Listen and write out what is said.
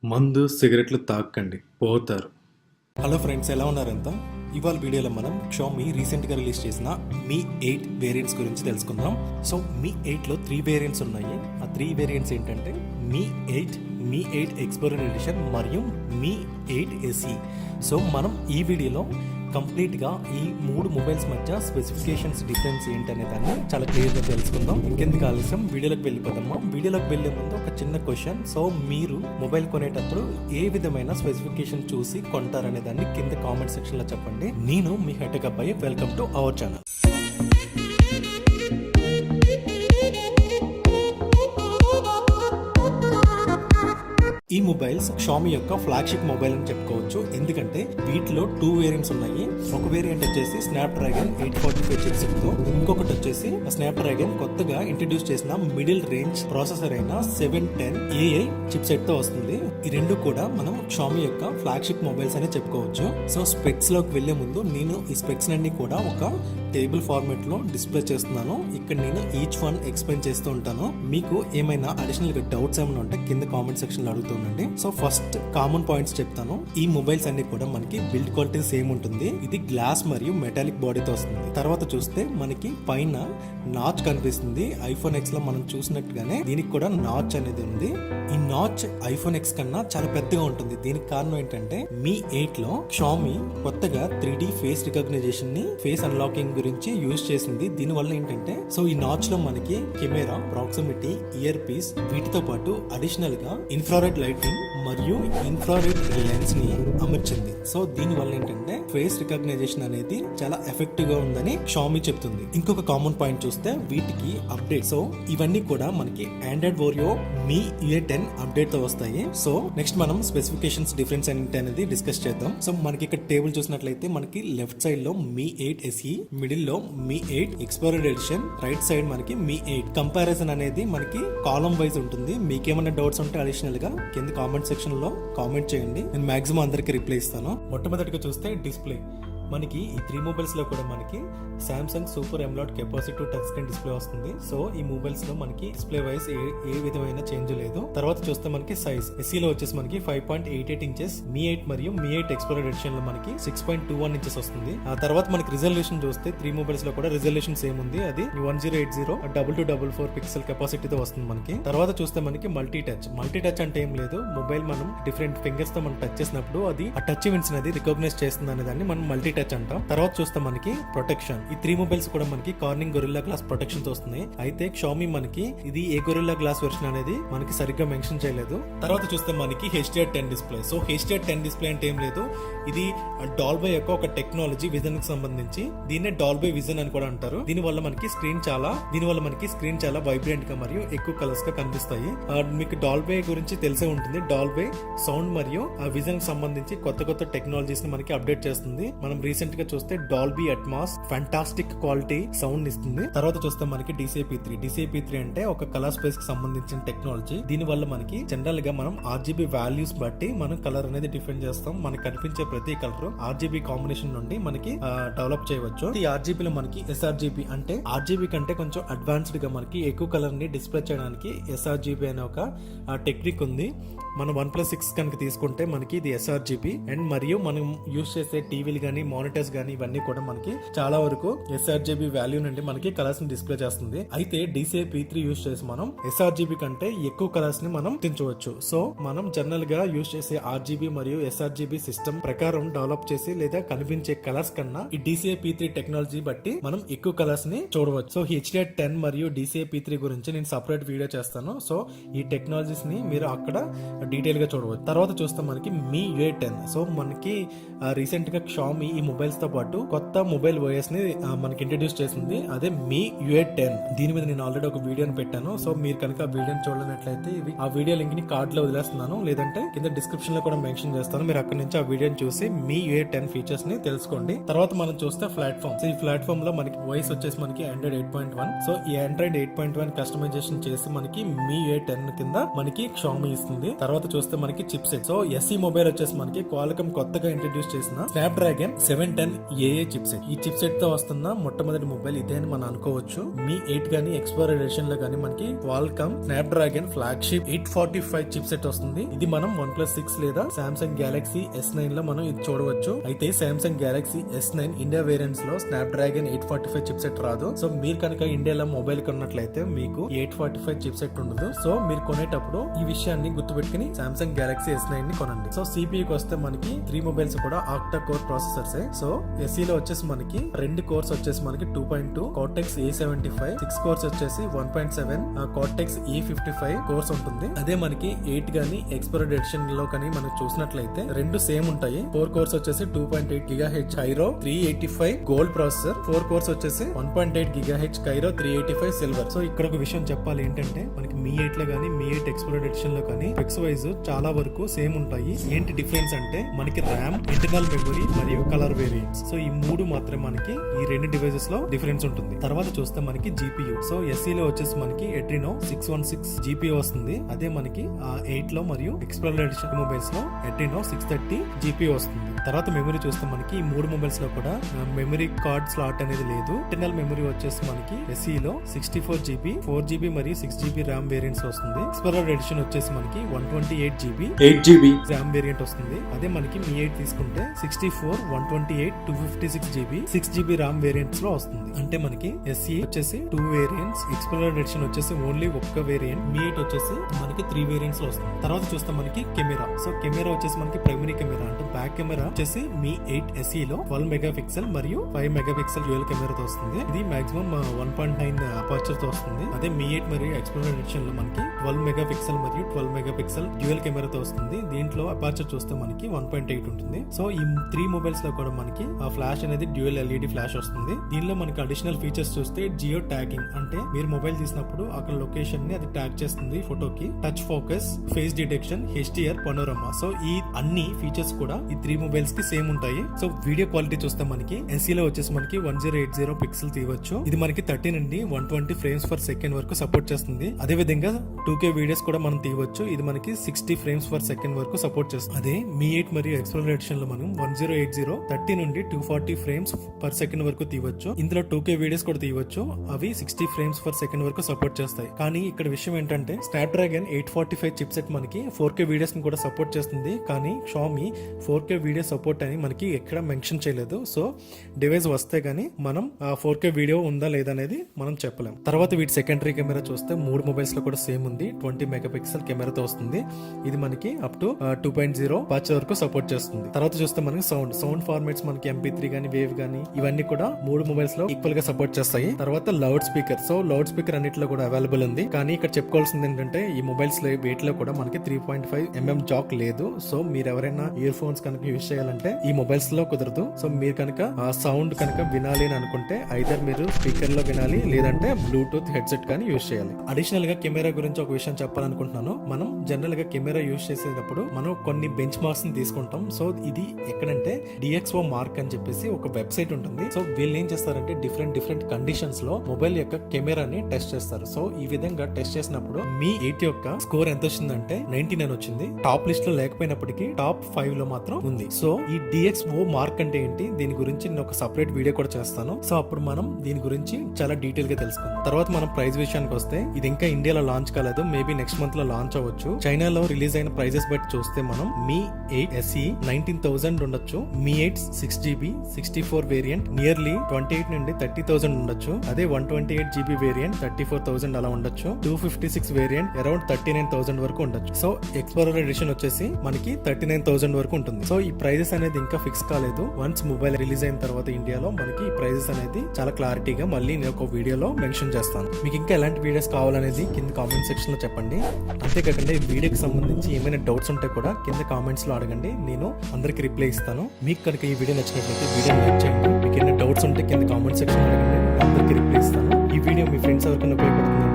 మందు సిగరెట్లు తాకండి పోతారు. హలో ఫ్రెండ్స్, ఎలా ఉన్నారంతా? ఇవాళ వీడియోలో మనం షామీ రీసెంట్గా రిలీజ్ చేసిన Mi8 వేరియంట్స్ గురించి తెలుసుకుందాం. సో Mi8లో 3 వేరియంట్స్ ఉన్నాయి. ఆ 3 వేరియంట్స్ ఏంటంటే Mi8, Mi8 ఎక్స్ప్లోరర్ ఎడిషన్ మరియు Mi8SE. సో మనం ఈ వీడియోలో కంప్లీట్గా ఈ 3 మొబైల్స్ మధ్య స్పెసిఫికేషన్స్ డిఫరెన్స్ ఏంటనే దాన్ని చాలా క్లియర్గా తెలుసుకుందాం. ఇంకెందుకు ఆలస్యం, వీడియోలోకి వెళ్ళిపోదామా? వీడియోలోకి వెళ్లే ముందు ఒక చిన్న క్వశ్చన్. సో మీరు మొబైల్ కొనేటప్పుడు ఏ విధమైన స్పెసిఫికేషన్ చూసి కొంటారనే దాన్ని కింద కామెంట్ సెక్షన్ లో చెప్పండి. నేను మీ హైటెక్ అబ్బాయి, వెల్కమ్ టు అవర్ ఛానల్. ఈ మొబైల్స్ షామీ యొక్క ఫ్లాగ్షిప్ మొబైల్ అని చెప్పుకోవచ్చు. ఎందుకంటే వీటిలో 2 వేరియంట్స్ ఉన్నాయి. ఒక వేరియంట్ వచ్చేసి స్నాప్డ్రాగన్ 845 చిప్సెట్ తో, ఇంకొకటి వచ్చేసి స్నాప్డ్రాగన్ కొత్తగా ఇంట్రడ్యూస్ చేసిన మిడిల్ రేంజ్ ప్రాసెసర్ అయిన 710AI చిప్సెట్ తో వస్తుంది. ఈ రెండు కూడా మనం షామీ యొక్క ఫ్లాగ్షిప్ మొబైల్స్ అనే చెప్పుకోవచ్చు. సో స్పెక్స్ లోకి వెళ్లే ముందు నేను ఈ స్పెక్స్ అన్ని కూడా ఒక టేబుల్ ఫార్మాట్ లో డిస్ప్లే చేస్తున్నాను. ఇక్కడ నేను ఈచ్ వన్ ఎక్స్ప్లెయిన్ చేస్తూ ఉంటాను. మీకు ఏమైనా అడిషనల్ గా డౌట్స్ ఏమైనా ఉంటే కింద కామెంట్ సెక్షన్ లో అడుగుతున్నాను. సో ఫస్ట్ కామన్ పాయింట్స్ చెప్తాను. ఈ మొబైల్స్ అన్ని కూడా మనకి బిల్డ్ క్వాలిటీ సేమ్ ఉంటుంది. ఇది గ్లాస్ మరియు మెటాలిక్ బాడీతో వస్తుంది. తర్వాత చూస్తే మనకి పైన నాచ్ కనిపిస్తుంది. ఐఫోన్ ఎక్స్ లో మనం చూసినట్టుగానే దీనికి కూడా నాచ్ అనేది ఉంది. ఈ నాచ్ ఐఫోన్ ఎక్స్ కన్నా చాలా పెద్దగా ఉంటుంది. దీనికి కారణం ఏంటంటే Mi8 లో షామీ కొత్తగా 3D ఫేస్ రికగ్నైజేషన్ ని, ఫేస్ అన్లాకింగ్ గురించి యూజ్ చేసింది. దీని వల్ల ఏంటంటే సో ఈ నాచ్ లో మనకి కెమెరా, ప్రాక్సిమిటీ, ఇయర్ పీస్, వీటితో పాటు అడిషనల్ గా ఇన్ఫ్రారెడ్ లైటింగ్ మరియు ఇన్ఫ్రారెడ్ లెన్స్ ని అమర్చింది. సో దీని వల్ల ఏంటంటే ఫేస్ రికగ్నైజేషన్ అనేది చాలా ఎఫెక్టివ్ గా ఉందని షామీ చెప్తుంది. ఇంకొక కామన్ పాయింట్ చూస్తే వీటికి అప్డేట్. సో ఇవన్నీ కూడా మనకి ఆండ్రాయిడ్ ఓరియో Mi810 అప్డేట్ తో వస్తాయి. సో నెక్స్ట్ మనం స్పెసిఫికేషన్స్ డిఫరెన్స్ ఏంటి అనేది డిస్కస్ చేద్దాం. సో మనకి ఇక్కడ టేబుల్ చూసినట్లయితే మనకి లెఫ్ట్ సైడ్ లో Mi8SE, మిడిల్ లో Mi8 explorer edition, right side మనకి Mi8. కంపారిజన్ అనేది మనకి కాలమ్ వైజ్ ఉంటుంది. మీకేమైనా డౌట్స్ ఉంటే అడిషనల్ గా కింద కామెంట్ సెక్షన్ లో కామెంట్ చేయండి. నేను మాక్సిమం అందరికి రిప్లై ఇస్తాను. మొట్టమొదటిగా చూస్తే డిస్ప్లే. మనకి ఈ 3 మొబైల్స్ లో కూడా మనకి Samsung super AMOLED capacitive touch screen display వస్తుంది. సో ఈ మొబైల్స్ లో మనకి డిస్ప్లే వైజ్ ఏ విధమైన చేంజ్ లేదు. తర్వాత చూస్తే మనకి సైజ్ ఎస్సీ లో వచ్చేసి మనకి 5.88 ఇంచెస్, Mi8 మరియు Mi8 ఎక్స్ప్లోరర్ ఎడిషన్ లో మనకి 6.21 ఇంచెస్ వస్తుంది. ఆ తర్వాత మనకి రిజల్యూషన్ చూస్తే 3 మొబైల్స్ లో కూడా రిజల్యూషన్ సేమ్ ఉంది. అది 1080x2244 పిక్సెల్ కెపాసిటీతో వస్తుంది మనకి. తర్వాత చూస్తే మనకి మల్టీ టచ్ అంటే ఏం లేదు. మొబైల్ మనం డిఫరెంట్ ఫింగర్స్ తో మనం టచ్ చేసినప్పుడు అది ఆ టచ్ ఈవెంట్స్ అనేది రికగ్నైజ్ చేస్తుంది అనే దాన్ని మనం మల్టీ టచ్ అంటాం. తర్వాత చూస్తే మనకి ప్రొటెక్షన్. ఈ 3 మొబైల్స్ కూడా మనకి కార్నింగ్ గొరిల్లా గ్లాస్ ప్రొటెక్షన్ తో వస్తున్నాయి. అయితే షామీ మనకి ఇది ఏ గొరిల్లా గ్లాస్ వెర్షన్ అనేది మనకి సరిగ్గా మెన్షన్ చేయలేదు. తర్వాత చూస్తే మనకి HDR10 display. So HDR10 display అంటే ఏం లేదు, ఇది డాల్బై యొక్క ఒక టెక్నాలజీ విజన్ కి సంబంధించి. దీన్నే డాల్బై విజన్ అని కూడా అంటారు. దీని వల్ల మనకి స్క్రీన్ చాలా వైబ్రెంట్ గా మరియు ఎక్కువ కలర్స్ గా కనిపిస్తాయి. మీకు డాల్బై గురించి తెలిసే ఉంటుంది. డాల్బై సౌండ్ మరియు ఆ విజన్ కి సంబంధించి కొత్త టెక్నాలజీస్ ని మనకి అప్డేట్ చేస్తుంది. మనం రీసెంట్ గా చూస్తే Dolby Atmos fantastic quality sound ఇస్తుంది. తర్వాత చూస్తే మనకి DCI-P3 అంటే ఒక కలర్ స్పేస్ కి సంబంధించిన టెక్నాలజీ. దీని వల్ల మనకి జనరల్ గా మనం RGB వాల్యూస్ బట్టి మనం కలర్ అనేది డిఫైన్ చేస్తాం. మనకి కనిపించే ప్రతి కలర్ RGB కాంబినేషన్ నుండి మనకి డెవలప్ చేయవచ్చు. ఈ RGB లో మనకి sRGB అంటే RGB కంటే కొంచెం అడ్వాన్స్డ్ గా మనకి ఎక్కువ కలర్ ని డిస్ప్లే చేయడానికి sRGB అనే ఒక టెక్నిక్ ఉంది. మనం OnePlus 6 కనుక తీసుకుంటే మనకి ఇది sRGB. అండ్ మరియు మనం యూజ్ చేసే టీవీలు గానీ, మానిటర్స్ గానీ ఇవన్నీ కూడా మనకి చాలా వరకు sRGB వాల్యూ నుండి మనకి కలర్స్ ని డిస్ప్లే చేస్తుంది. అయితే DCI-P3 యూజ్ చేసి మనం sRGB కంటే ఎక్కువ కలర్స్ ని మనం గుర్తించవచ్చు. సో మనం జనరల్ గా యూజ్ చేసే RGB మరియు sRGB సిస్టమ్ ప్రకారం డెవలప్ చేసి లేదా కనిపించే కలర్స్ కన్నా ఈ DCI-P3 టెక్నాలజీ బట్టి మనం ఎక్కువ కలర్స్ ని చూడవచ్చు. సో HDR10 మరియు DCI-P3 గురించి నేను సపరేట్ వీడియో చేస్తాను. సో ఈ టెక్నాలజీస్ ని మీరు అక్కడ డీటెయిల్ గా చూడవచ్చు. తర్వాత చూస్తే మనకి Mi810. సో మనకి రీసెంట్ గా షామీ ఈ మొబైల్స్ తో పాటు కొత్త మొబైల్ ఓఎస్ ని మనకి ఇంట్రడ్యూస్ చేసింది. అదే Mi810. దీని మీద నేను ఆల్రెడీ ఒక వీడియోని పెట్టాను. సో మీరు కనుక ఆ వీడియోని చూడనట్లయితే ఆ వీడియో లింక్ ని కార్డ్ లో వదిలేస్తున్నాను, లేదంటే కింద డిస్క్రిప్షన్ లో కూడా మెన్షన్ చేస్తాను. మీరు అక్కడ నుంచి ఆ వీడియోని చూసి Mi810 ఫీచర్స్ ని తెలుసుకోండి. తర్వాత మనం చూస్తే ప్లాట్ఫామ్. సో ఈ ప్లాట్ఫామ్ లో మనకి ఓఎస్ వచ్చేసి మనకి ఆండ్రాయిడ్ 8.1. సో ఈ ఆండ్రాయిడ్ 8.1 కస్టమైజేషన్ చేసి మనకి Mi810 కింద మనకి షామీ ఇస్తుంది. తర్వాత చూస్తే మనకి chip set. So SE mobile వచ్చేసి మనకి క్వాల్కమ్ కొత్తగా ఇంట్రడ్యూస్ చేసిన స్నాప్డ్రాగన్ Mi810AA చిప్సెట్. ఈ చిప్సెట్ తో వస్తున్న మొట్టమొదటి మొబైల్ ఇదే అని మనం అనుకోవచ్చు. Mi8 గానీ ఎక్స్ప్లోరర్ ఎడిషన్ లో గానీ మనకి క్వాల్కామ్ స్నాప్డ్రాగన్ ఫ్లాగ్షిప్ 845 చిప్సెట్ వస్తుంది. ఇది మనం OnePlus 6 లేదా సామ్సంగ్ గెలాక్సీ S9 లో మనం ఇది చూడవచ్చు. అయితే Samsung Galaxy S9 India variants లో స్నాప్డ్రాగన్ 845 చిప్సెట్ రాదు. సో మీరు కనుక ఇండియాలో మొబైల్ కొన్నట్లయితే మీకు 845 చిప్సెట్ ఉండదు. సో మీరు కొనేటప్పుడు ఈ విషయాన్ని గుర్తుపెట్టుకుని సామ్సంగ్ గెలాక్సీ S9 ని కొనండి. సో CPU కి వస్తే మనకి 3 మొబైల్స్ కూడా octa core processors. So SE లో వచ్చేసి మనకి 2 కోర్స్ వచ్చేసి మనకి 2.2 Cortex A75, 6 కోర్స్ వచ్చేసి 1.7 Cortex E55 కోర్స్ ఉంటుంది. అదే మనకి 8 గానీ ఎక్స్ప్లోరర్ ఎడిషన్ లో కానీ మనం చూసినట్లయితే రెండు సేమ్ ఉంటాయి. 4 కోర్స్ వచ్చేసి 2.8 GHz Cairo 385 gold processor, 4 course వచ్చేసి 1.8 GHz Cairo 385 సిల్వర్. సో ఇక్కడ ఒక విషయం చెప్పాలి ఏంటంటే మనకి Mi8 లో గానీ Mi8 ఎక్స్ప్లోరర్ ఎడిషన్ లో కానీ స్పెక్స్ వైజ్ చాలా వరకు సేమ్ ఉంటాయి. ఏంటి డిఫరెన్స్ అంటే మనకి ర్యామ్, ఇంటర్నల్ మెమరీ మరియు కలర్ వేరియంట్స్. సో ఈ మూడు మాత్రమే మనకి ఈ రెండు డివైసెస్ లో డిఫరెన్స్ ఉంటుంది. తర్వాత చూస్తే మనకి GPU. సో SE లో వచ్చేసి మనకి Adreno 616 GPU వస్తుంది. అదే మనకి 8 లో మరియు ఎక్స్ప్లోరర్ ఎడిషన్ మొబైల్స్ లో Adreno 630 GPU వస్తుంది. తర్వాత మెమరీ చూస్తే మనకి ఈ మూడు మొబైల్స్ లో కూడా మెమరీ కార్డ్ స్లాట్ అనేది లేదు. ఇంటర్నల్ మెమరీ వచ్చేసి మనకి SE లో 64GB, 4GB మరియు 6GB ర్యామ్ వేరియంట్స్ వస్తుంది. ఎక్స్ప్లోరర్ ఎడిషన్ వచ్చేసి మనకి 128GB 8GB ర్యామ్ వేరియంట్ వస్తుంది. అదే మనకి Mi8 తీసుకుంటే 64, 128, 256GB 6GB ర్యామ్ వేరియంట్స్ లో వస్తుంది. అంటే మనకి SE వచ్చేసి 2 వేరియంట్స్, ఎక్స్ప్లోరర్ ఎడిషన్ వచ్చేసి ఓన్లీ ఒక్క వేరియంట్, Mi8 వచ్చేసి మనకి 3 వేరియంట్స్ లో వస్తుంది. తర్వాత చూస్తే మనకి కెమెరా. సో కెమెరా వచ్చేసి మనకి ప్రైమరీ కెమెరా అంటే బ్యాక్ కెమెరా వచ్చేసి Mi8SE లో 12 మెగాపిక్సెల్ మరియు 5 మెగాపిక్సెల్ డ్యూయల్ కెమెరాతో వస్తుంది. ఇది మాక్సిమం 1.9 అపర్చర్ తో వస్తుంది. అదే Mi8 మరియు ఎక్స్ప్లోరర్ ఎడిషన్ లో మనకి 12 మెగాపిక్సెల్ మరియు 12 మెగాపిక్సెల్ డ్యూయల్ కెమెరాతో వస్తుంది. దీంట్లో అపర్చర్ చూస్తే మనకి 1.8 ఉంటుంది. సో ఈ 3 మొబైల్స్ లో కూడా మనకి ఆ ఫ్లాష్ అనేది డ్యూయల్ LED ఫ్లాష్ వస్తుంది. దీనిలో మనకి అడిషనల్ ఫీచర్స్ చూస్తే జియో ట్యాగింగ్ అంటే మీరు మొబైల్ తీసినప్పుడు అక్కడ లొకేషన్ ని అది ట్యాగ్ చేస్తుంది ఫోటోకి. Touch focus, face detection, HDR, panorama. So ఈ అన్ని ఫీచర్స్ కూడా ఈ 3 మొబైల్స్ కి సేమ్ ఉంటాయి. సో వీడియో క్వాలిటీ చూస్తే మనకి SE లో వచ్చేసి మనకి 1080 పిక్సెల్ తీయవచ్చు. ఇది మనకి 30 నుండి 120 ఫ్రేమ్స్ పర్ సెకండ్ వరకు సపోర్ట్ చేస్తుంది. అదే విధంగా 2K వీడియోస్ కూడా మనం తీయవచ్చు. ఇది మనకి 60 ఫ్రేమ్స్ పర్ సెకండ్ వరకు సపోర్ట్ చేస్తుంది. అదే Mi8 మరియు ఎక్స్ప్లోరర్ ఎడిషన్ లో మనం 1080 30 నుండి 240 ఫ్రేమ్స్ పర్ సెకండ్ వరకు తీయవచ్చు. ఇందులో 2K వీడియోస్ కూడా తీయవచ్చు. అవి 60 ఫ్రేమ్స్ పర్ సెకండ్ వరకు సపోర్ట్ చేస్తాయి. కానీ ఇక్కడ విషయం ఏంటంటే స్నాప్డ్రాగన్ 845 చిప్సెట్ మనకి 4K వీడియోస్ ని కూడా సపోర్ట్ చేస్తుంది. కానీ Xiaomi 4K వీడియో సపోర్ట్ అని మనకి ఎక్కడ మెన్షన్ చేయలేదు. సో డివైస్ వస్తే గానీ మనం 4K వీడియో ఉందా లేదా అనేది మనం చెప్పలేం. తర్వాత వీటి సెకండరీ కెమెరా చూస్తే 3 మొబైల్స్ లో కూడా సేమ్ ఉంది. 20 మెగాపిక్సెల్ కెమెరాతో వస్తుంది. ఇది మనకి అప్ టు 2.0 అపర్చర్ వరకు సపోర్ట్ చేస్తుంది. తర్వాత చూస్తే మనకి సౌండ్ ఫార్మాట్స్ మనకి MP3 గానీ వేవ్ గానీ ఇవన్నీ కూడా 3 మొబైల్స్ లో ఈక్వల్ గా సపోర్ట్ చేస్తాయి. తర్వాత loud speaker. So loud speaker అన్నిట్లో కూడా అవైలబుల్ ఉంది. కానీ ఇక్కడ చెప్పుకోవాల్సింది ఏంటంటే ఈ మొబైల్స్ లో వీటిలో కూడా మనకి 3.5mm జాక్ లేదు. సో మీరు ఎవరైనా ఇయర్ ఫోన్స్ కనుక యూజ్ చేయాలంటే ఈ మొబైల్స్ లో కుదరదు. సో మీరు కనుక ఆ సౌండ్ కనుక వినాలి అని అనుకుంటే ఐదర్ మీరు స్పీకర్ లో వినాలి లేదంటే బ్లూటూత్ హెడ్సెట్ కానీ యూజ్ చేయాలి. అడిషనల్ గా కెమెరా గురించి ఒక విషయం చెప్పాలనుకుంటున్నాను. మనం జనరల్ గా కెమెరా యూజ్ చేసేటప్పుడు మనం కొన్ని బెంచ్ మార్క్స్ ని తీసుకుంటాం. సో ఇది ఎక్కడంటే DxO మార్క్ అని చెప్పేసి ఒక వెబ్సైట్ ఉంటుంది. సో వీళ్ళు ఏం చేస్తారంటే డిఫరెంట్ కండిషన్స్ లో మొబైల్ యొక్క కెమెరాని టెస్ట్ చేస్తారు. సో ఈ విధంగా టెస్ట్ చేసినప్పుడు Mi8 యొక్క స్కోర్ ఎంత వచ్చిందంటే 99 వచ్చింది. టాప్ లిస్ట్ లో లేకపోయినప్పటికీ టాప్ 5 లో మాత్రం ఉంది. సో ఈ DxO మార్క్ అంటే ఏంటి, దీని గురించి నేను ఒక సపరేట్ వీడియో కూడా చేస్తాను. సో అప్పుడు మనం దీని గురించి చాలా డీటెయిల్ గా తెలుసుకుందాం. తర్వాత మనం ప్రైస్ విషయానికి వస్తే ఇది ఇంకా ఇండియాలో లాంచ్ కాలేదు. మేబీ నెక్స్ట్ మంత్ లో లాంచ్ అవ్వచ్చు. చైనాలో రిలీజ్ అయిన ప్రైజెస్ బట్టి చూస్తే మనం Mi8SE 19,000 ఉండొచ్చు. Mi8 6GB 64 వేరియంట్ నియర్లీ 28 నుండి 30,000 ఉండొచ్చు. అదే 128GB వేరియంట్ 34,000 అలా ఉండొచ్చు. 256 వేరియంట్ అరౌండ్ 39,000 వరకు ఉండొచ్చు. సో ఎక్స్ప్లోరర్ ఎడిషన్ వచ్చేసి మనకి 39,000 వరకు ఉంటుంది. సో ఈ ప్రైజెస్ అనేది ఇంకా ఫిక్స్ కాలేదు. వన్స్ మొబైల్ రిలీజ్ అయిన తర్వాత ఇండియాలో మనకి ఈ ప్రైజెస్ అనేది చాలా క్లారిటీగా మళ్ళీ నేను ఒక వీడియోలో మెన్షన్ చేస్తాను. మీకు ఇంకా ఎలాంటి వీడియోస్ కావాలనేది కింద కామెంట్ సెక్షన్ లో చెప్పండి. అంతేకాకుండా ఈ వీడియోకి సంబంధించి ఏమైనా డౌట్స్ ఉంటే కూడా కింద కామెంట్స్ లో అడగండి. నేను అందరికి రిప్లై ఇస్తాను. మీకు కనుక ఈ వీడియో నచ్చినట్లయితే వీడియో లైక్ చేయండి. మీకు ఏమైనా డౌట్స్ ఉంటే కింద కామెంట్ సెక్షన్ లో అడగండి. అందరికి రిప్లై ఇస్తాను. ఈ వీడియో మీ ఫ్రెండ్స్ ఎవరికైనా ఉపయోగపడుతుంది